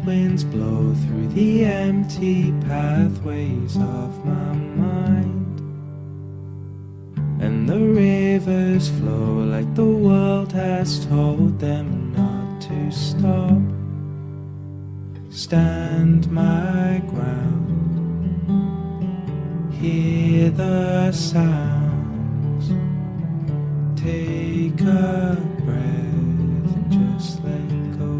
wild winds blow through the empty pathways of my mind, and the rivers flow like the world has told them not to stop. Stand my ground, hear the sounds, take a breath and just let go.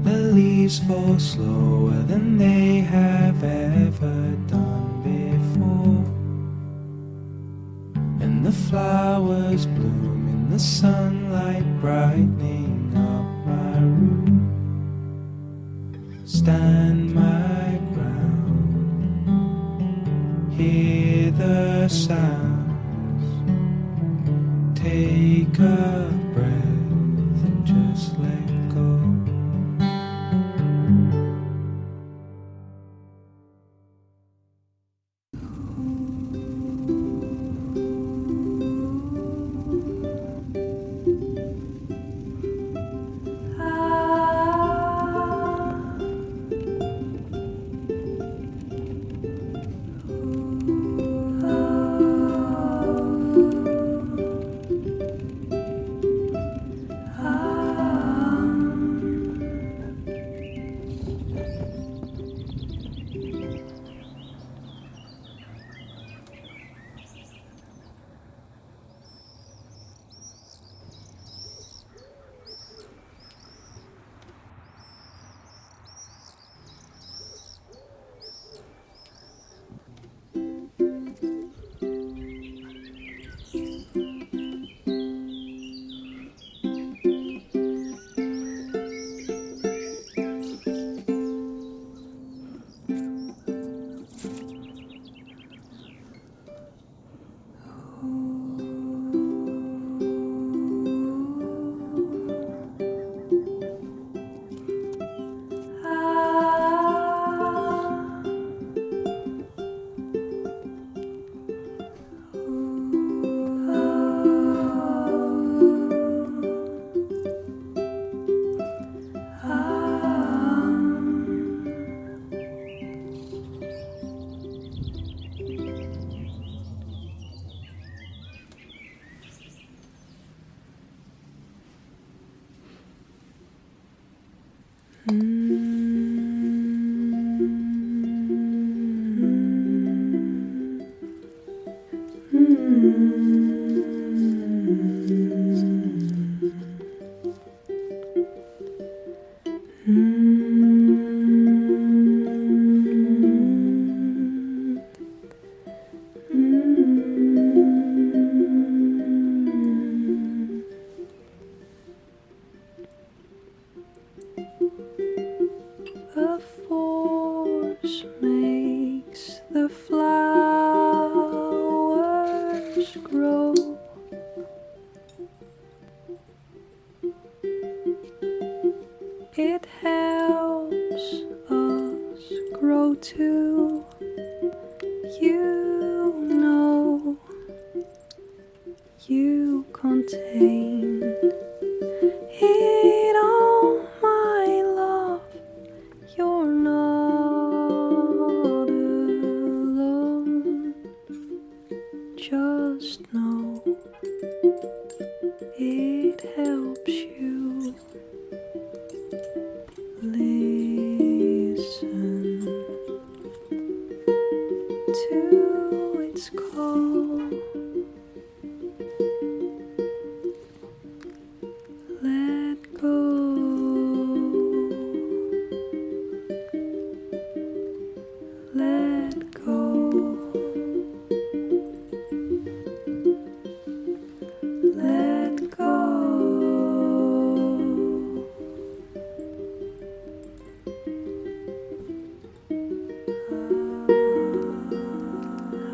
The leaves fall slower than they have ever done before, and the flowers bloom in the sunlight, brightening up my room. Stand my ground, hear the sounds, take a breath and just let go. A force makes the flowers grow. It helps us grow too. You know you contain it all, my love. You're not alone. Just know it helps you. Listen to its call. Let go. Let go. Let go.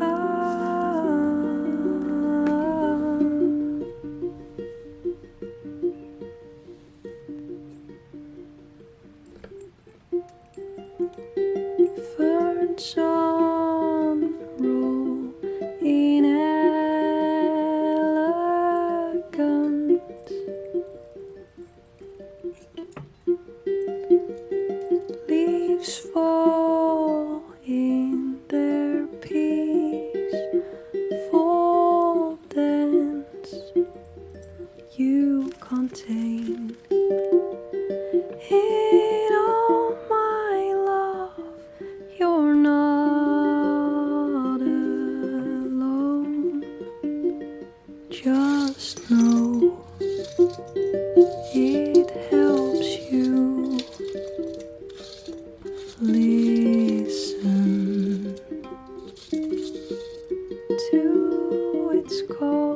Ah, ah. Just know it helps you. Listen to its call.